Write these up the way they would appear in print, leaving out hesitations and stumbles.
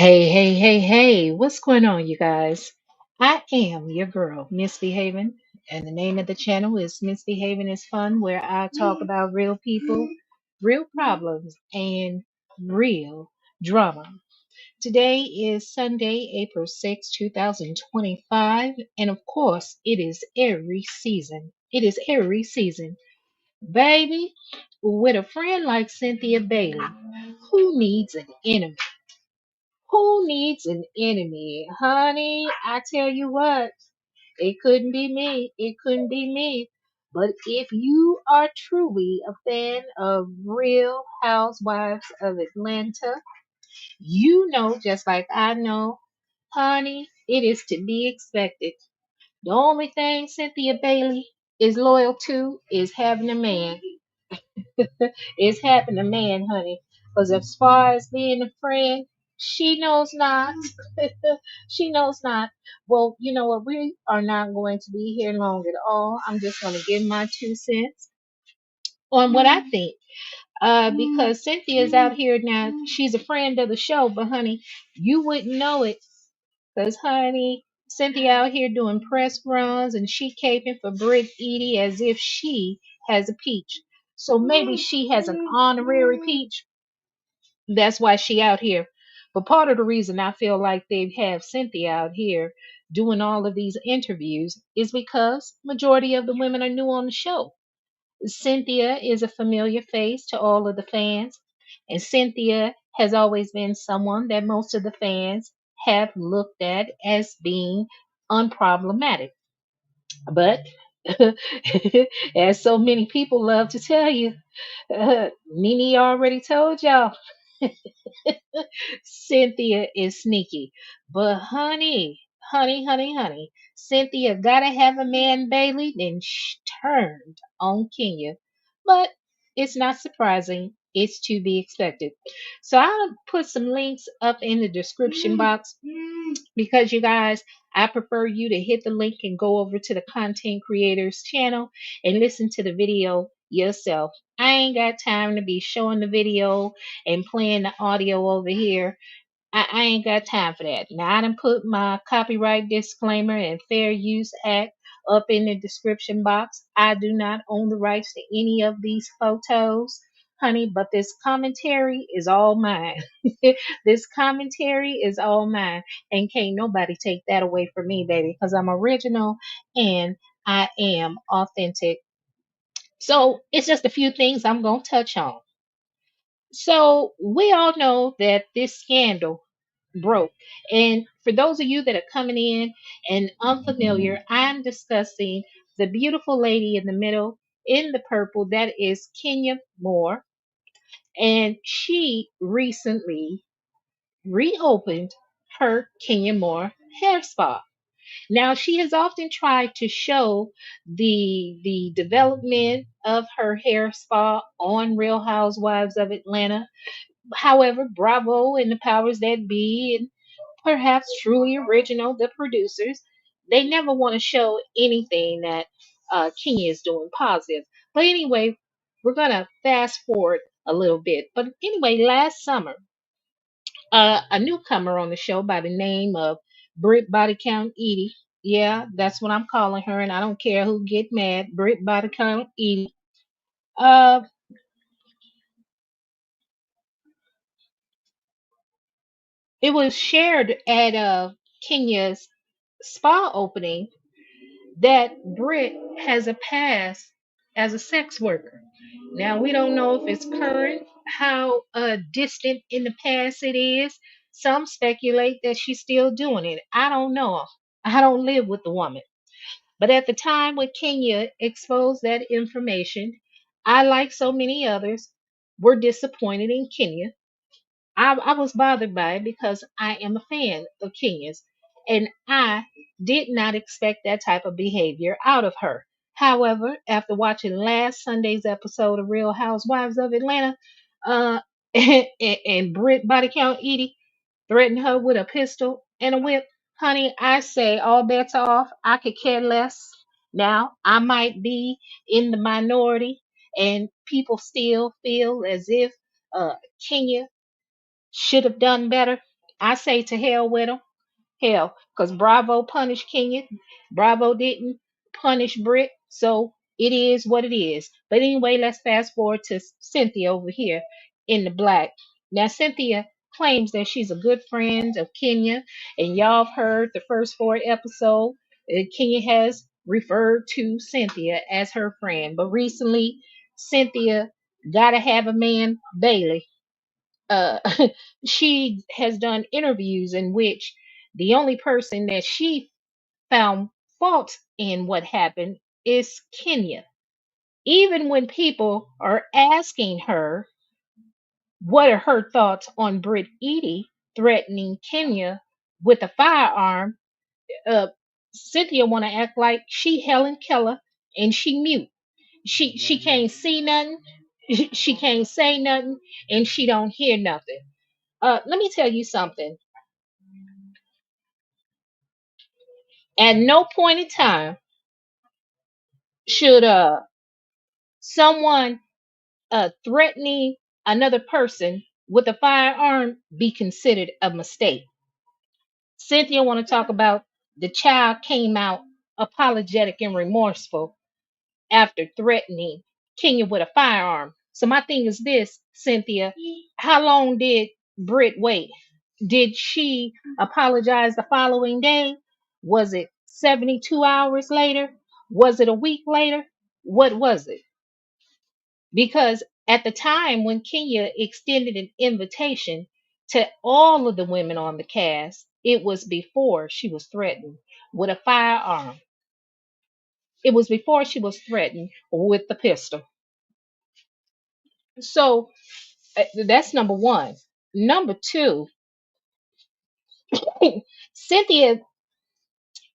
Hey, hey, hey, hey, what's going on, you guys? I am your girl, Misbehaving, and the name of the channel is Misbehaving is Fun, where I talk about real people, real problems, and real drama. Today is Sunday, April 6th, 2025, and of course, it is every season. It is every season. Baby, with a friend like Cynthia Bailey, who needs an enemy? Who needs an enemy? Honey, I tell you what, it couldn't be me. It couldn't be me. But if you are truly a fan of Real Housewives of Atlanta, you know, just like I know, honey, it is to be expected. The only thing Cynthia Bailey is loyal to is having a man. It's having a man, honey. Because as far as being a friend, she knows not. She knows not. Well, you know what? We are not going to be here long at all. I'm just going to give my 2 cents on what I think. Because Cynthia's out here now. She's a friend of the show, but honey, you wouldn't know it. Because, honey, Cynthia out here doing press runs and she caping for Britt Edie as if she has a peach. So maybe she has an honorary peach. That's why she out here. But part of the reason I feel like they have Cynthia out here doing all of these interviews is because majority of the women are new on the show. Cynthia is a familiar face to all of the fans, and Cynthia has always been someone that most of the fans have looked at as being unproblematic. But as so many people love to tell you, Nene already told y'all Cynthia is sneaky. But honey, Cynthia gotta have a man, Bailey, then turned on Kenya. But it's not surprising. It's to be expected. So I'll put some links up in the description box because you guys, I prefer you to hit the link and go over to the content creators channel and listen to the video yourself. I ain't got time to be showing the video and playing the audio over here. I ain't got time for that. Now I done put my copyright disclaimer and fair use act up in the description box. I do not own the rights to any of these photos, honey, but this commentary is all mine. This commentary is all mine. And can't nobody take that away from me, baby, because I'm original and I am authentic. So it's just a few things I'm gonna touch on. So we all know that this scandal broke. And for those of you that are coming in and unfamiliar, I'm discussing the beautiful lady in the middle in the purple. That is Kenya Moore. And she recently reopened her Kenya Moore hair spa. Now she has often tried to show the development of her hair spa on Real Housewives of Atlanta. However, Bravo and the powers that be, and perhaps truly original, the producers, they never want to show anything that Kenya is doing positive. But anyway, we're gonna fast forward a little bit. But anyway, last summer, a newcomer on the show by the name of Britt Body Count Edie. Yeah, that's what I'm calling her, and I don't care who get mad. Britt Body Count Edie. Uh, it was shared at Kenya's spa opening that Britt has a past as a sex worker. Now, we don't know if it's current, how distant in the past it is. Some speculate that she's still doing it. I don't know. I don't live with the woman. But at the time when Kenya exposed that information, I, like so many others, were disappointed in Kenya. I was bothered by it because I am a fan of Kenya's and I did not expect that type of behavior out of her. However, after watching last Sunday's episode of Real Housewives of Atlanta, uh, and Britt Body Count Edie threatened her with a pistol and a whip, honey, I say all bets are off. I could care less. Now, I might be in the minority, and people still feel as if Kenya should have done better. I say to hell with them. Hell, because Bravo punished Kenya. Bravo didn't punish Brit. So it is what it is. But anyway, let's fast forward to Cynthia over here in the black. Now, Cynthia claims that she's a good friend of Kenya. And y'all have heard the first four episodes. Kenya has referred to Cynthia as her friend. But recently, Cynthia gotta have a man, Bailey. uh, she has done interviews in which the only person that she found fault in what happened is Kenya. Even when people are asking her what are her thoughts on Britt Eady threatening Kenya with a firearm, uh, Cynthia want to act like she Helen Keller and she mute. She can't see nothing, she can't say nothing, and she don't hear nothing. Let me tell you something. At no point in time should someone threatening another person with a firearm be considered a mistake. Cynthia want to talk about the child came out apologetic and remorseful after threatening Kenya with a firearm. So my thing is this, Cynthia, how long did Britt wait? Did she apologize the following day? Was it 72 hours later? Was it a week later? What was it? Because at the time when Kenya extended an invitation to all of the women on the cast, it was before she was threatened with a firearm. It was before she was threatened with the pistol. So that's number one. Number two, Cynthia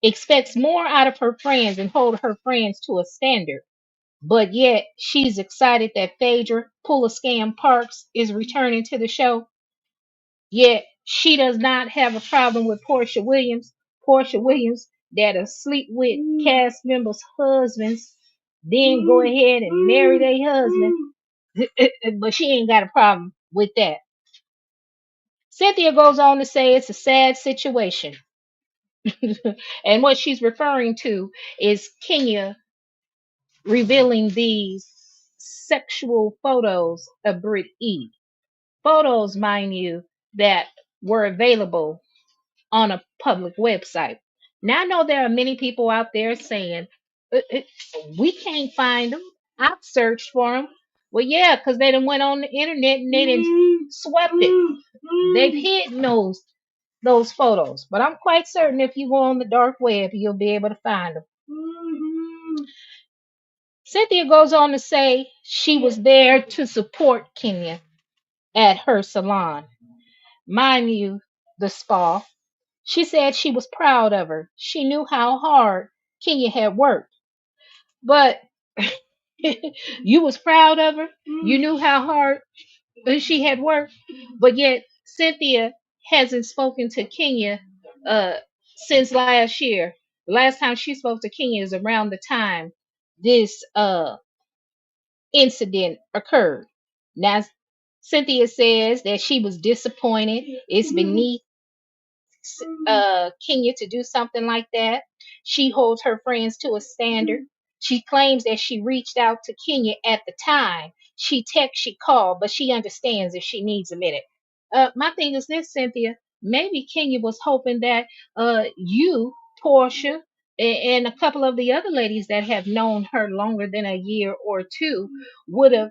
expects more out of her friends and hold her friends to a standard. But yet she's excited that Phaedra Parks is returning to the show. Yet she does not have a problem with Porsha Williams. Porsha Williams that'll sleep with cast members' husbands, then go ahead and marry their husband. But she ain't got a problem with that. Cynthia goes on to say it's a sad situation. And what she's referring to is Kenya revealing these sexual photos of Brit E. Photos, mind you, that were available on a public website. Now I know there are many people out there saying we can't find them. I've searched for them. Well, yeah, because they done went on the internet and they done swept it. They've hidden those photos, but I'm quite certain if you go on the dark web, you'll be able to find them. Cynthia goes on to say she was there to support Kenya at her salon. Mind you, the spa. She said she was proud of her. She knew how hard Kenya had worked. But you was proud of her. You knew how hard she had worked. But yet Cynthia hasn't spoken to Kenya uh, since last year. Last time she spoke to Kenya is around the time this incident occurred. Now Cynthia says that she was disappointed. It's beneath Kenya to do something like that. She holds her friends to a standard. She claims that she reached out to Kenya at the time. She texted, she called, but she understands if she needs a minute. My thing is this, Cynthia. Maybe Kenya was hoping that you, Porsha, and a couple of the other ladies that have known her longer than a year or two would have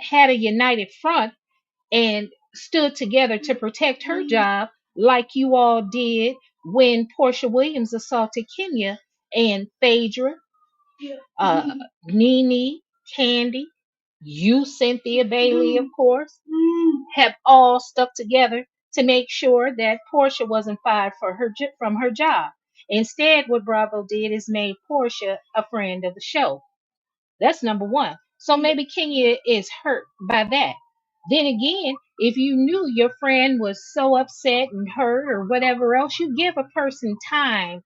had a united front and stood together to protect her job like you all did when Porsha Williams assaulted Kenya and Phaedra, uh, Nene, Candy, you, Cynthia Bailey, of course, have all stuck together to make sure that Porsha wasn't fired from her job. Instead, what Bravo did is made Porsha a friend of the show. That's number one. So maybe Kenya is hurt by that. Then again, if you knew your friend was so upset and hurt or whatever else, you give a person time,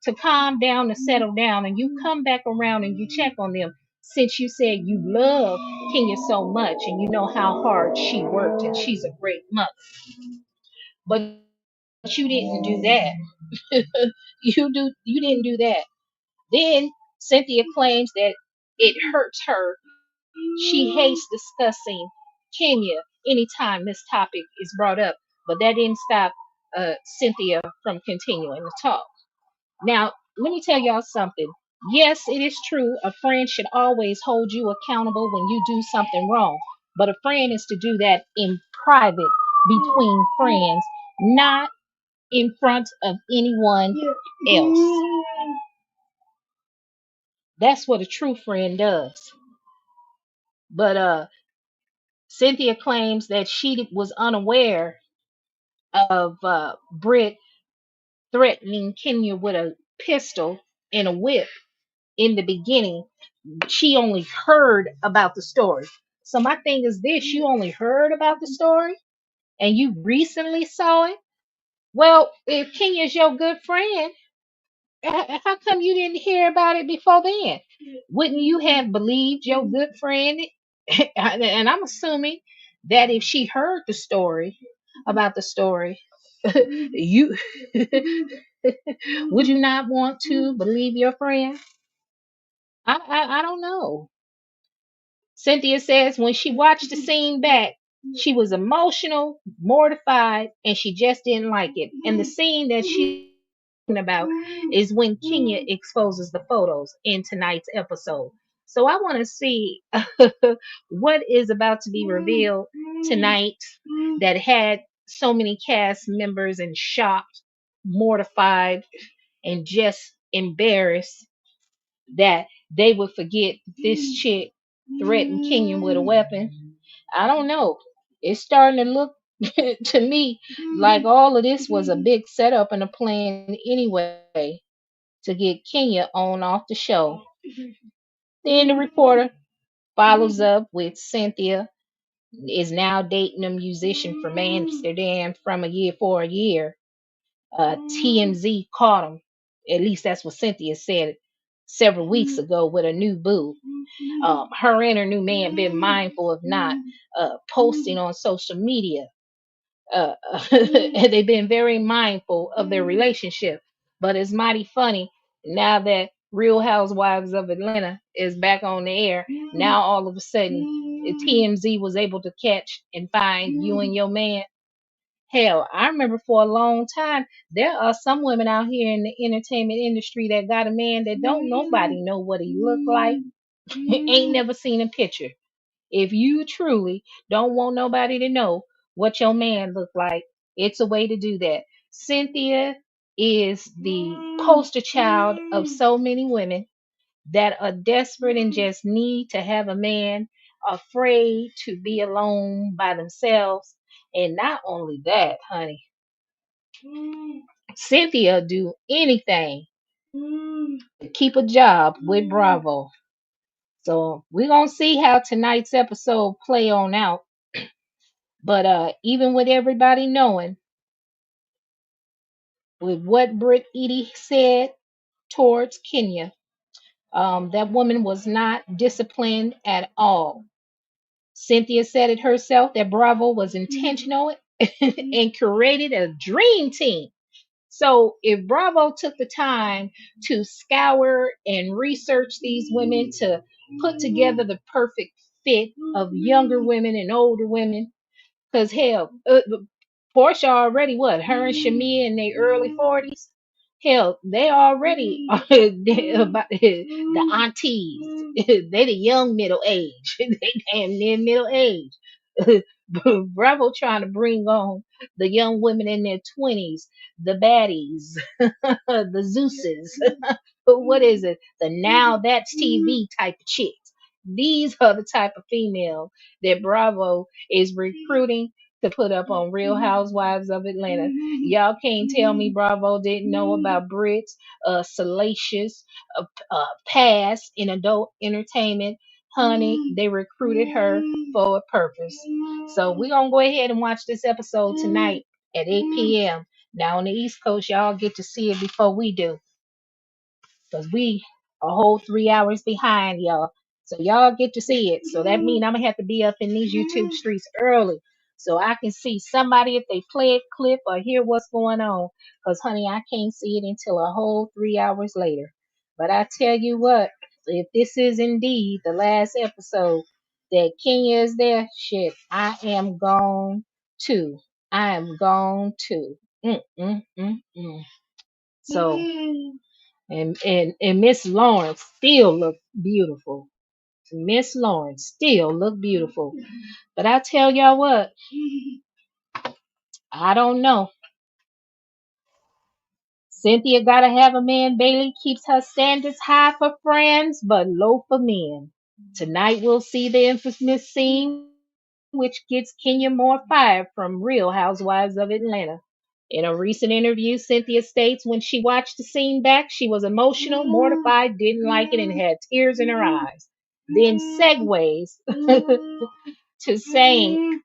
to calm down and settle down, and you come back around and you check on them. Since you said you love Kenya so much and you know how hard she worked and she's a great mother. but you didn't do that. You didn't do that. Then Cynthia claims that it hurts her. She hates discussing Kenya anytime this topic is brought up, but that didn't stop Cynthia from continuing to talk. Now, let me tell y'all something. Yes, it is true. A friend should always hold you accountable when you do something wrong, but a friend is to do that in private between friends, not in front of anyone else. That's what a true friend does. But Cynthia claims that she was unaware of Britt threatening Kenya with a pistol and a whip in the beginning. She only heard about the story. So my thing is this: you only heard about the story and you recently saw it. Well, if Kenya's your good friend, how come you didn't hear about it before then? Wouldn't you have believed your good friend? And I'm assuming that if she heard the story about the story, you would you not want to believe your friend? I don't know. Cynthia says when she watched the scene back, she was emotional, mortified, and she just didn't like it. And the scene that she's talking about is when Kenya exposes the photos in tonight's episode. So I want to see what is about to be revealed tonight that had so many cast members in shock, mortified, and just embarrassed that they would forget this chick threatened Kenyon with a weapon. I don't know. It's starting to look to me like all of this was a big setup and a plan anyway to get Kenya on off the show. Then the reporter follows up with Cynthia is now dating a musician from Amsterdam from a year. TMZ caught him. At least that's what Cynthia said several weeks ago with a new boo. Her and her new man been mindful of not posting on social media. They've been very mindful of their relationship. But it's mighty funny now that Real Housewives of Atlanta is back on the air. Now all of a sudden, TMZ was able to catch and find you and your man. Hell, I remember for a long time there are some women out here in the entertainment industry that got a man that don't nobody know what he look like. Ain't never seen a picture. If you truly don't want nobody to know what your man look like, it's a way to do that. Cynthia is the poster child of so many women that are desperate and just need to have a man, afraid to be alone by themselves. And not only that, honey, Cynthia do anything to keep a job with Bravo. So we're gonna see how tonight's episode play on out. But even with everybody knowing with what Britt Edie said towards Kenya, that woman was not disciplined at all. Cynthia said it herself that Bravo was intentional and created a dream team. So if Bravo took the time to scour and research these women to put together the perfect fit of younger women and older women, because hell, Porsha already what? Her and Shamia in their early 40s. Hell, they already are about the aunties. They the young middle age. They damn near middle age. Bravo trying to bring on the young women in their 20s, the baddies, the Zeuses. But what is it? The now that's TV type of chicks. These are the type of female that Bravo is recruiting to put up on Real Housewives of Atlanta. Y'all can't tell me Bravo didn't know about Brit's salacious past in adult entertainment. Honey, they recruited her for a purpose. So we're going to go ahead and watch this episode tonight at 8 p.m. Now on the East Coast, y'all get to see it before we do because we a whole 3 hours behind y'all. So y'all get to see it. So that means I'm going to have to be up in these YouTube streets early so I can see somebody if they play a clip or hear what's going on. Because, honey, I can't see it until a whole 3 hours later. But I tell you what, if this is indeed the last episode that Kenya is there, shit, I am gone too. I am gone too. Mm, mm, mm, mm. So, and Miss Lawrence still look beautiful. Miss Lawrence still look beautiful. But I tell y'all what, I don't know. Cynthia gotta have a man. Bailey keeps her standards high for friends, but low for men. Tonight we'll see the infamous scene which gets Kenya more fired from Real Housewives of Atlanta. In a recent interview, Cynthia states when she watched the scene back, she was emotional, mortified, didn't like it, and had tears in her eyes. Then segues to saying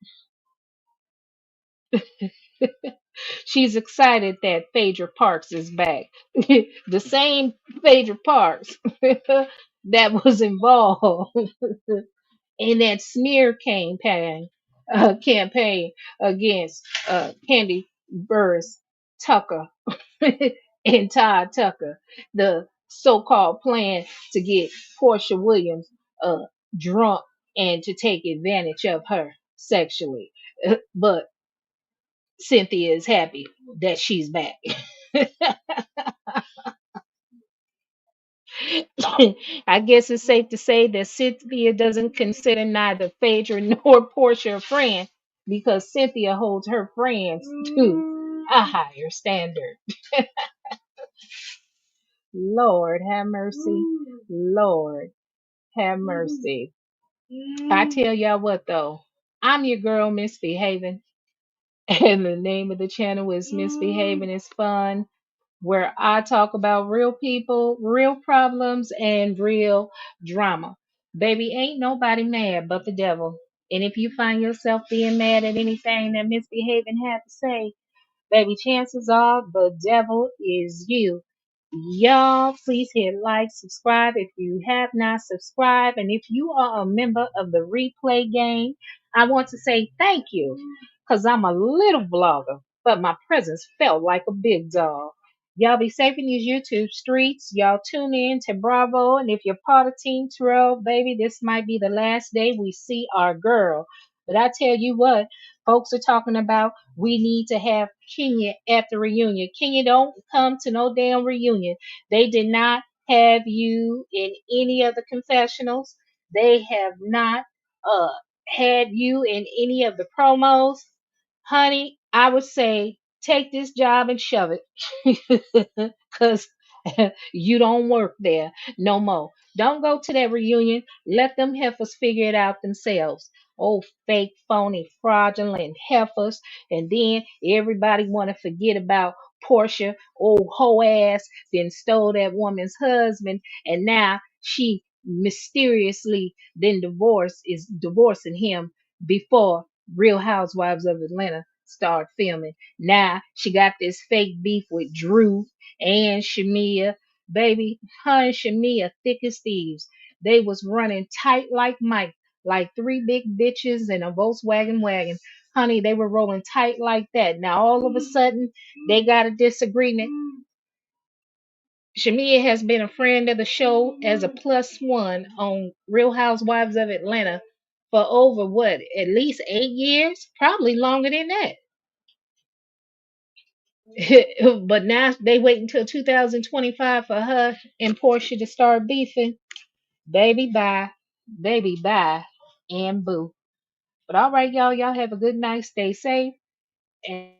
she's excited that Phaedra Parks is back. The same Phaedra Parks that was involved in that smear campaign against Candy Burris Tucker and Todd Tucker, the so-called plan to get Porsha Williams uh, drunk and to take advantage of her sexually. But Cynthia is happy that she's back. I guess it's safe to say that Cynthia doesn't consider neither Phaedra nor Portia a friend because Cynthia holds her friends to a higher standard. Lord have mercy. Lord have mercy. I tell y'all what though, I'm your girl Misbehaving, and the name of the channel is Misbehaving is Fun, where I talk about real people, real problems, and real drama. Baby, ain't nobody mad but the devil. And if you find yourself being mad at anything that Misbehaving had to say, baby, chances are the devil is you. Y'all, please hit like, subscribe if you have not subscribed. And if you are a member of the replay gang, I want to say thank you because I'm a little vlogger, but my presence felt like a big dog. Y'all be safe in these YouTube streets. Y'all tune in to Bravo. And if you're part of Team 12, baby, this might be the last day we see our girl. But I tell you what, folks are talking about we need to have Kenya at the reunion. Kenya, don't come to no damn reunion. They did not have you in any of the confessionals. They have not uh had you in any of the promos. Honey, I would say take this job and shove it. Cause you don't work there no more. Don't go to that reunion. Let them heifers figure it out themselves. Oh, fake, phony, fraudulent heifers. And then everybody want to forget about Portia, old hoe ass, then stole that woman's husband, and now she mysteriously then is divorcing him before Real Housewives of Atlanta start filming. Now she got this fake beef with Drew and Shamia. Baby, her and Shamia thick as thieves. They was running tight like Mike, like three big bitches in a Volkswagen wagon. Honey, they were rolling tight like that. Now all of a sudden they got a disagreement. Shamia has been a friend of the show as a plus one on Real Housewives of Atlanta for over what, at least 8 years? Probably longer than that. But now they wait until 2025 for her and Portia to start beefing. Baby bye. Baby bye. And boo. But all right, y'all. Y'all have a good night. Stay safe. And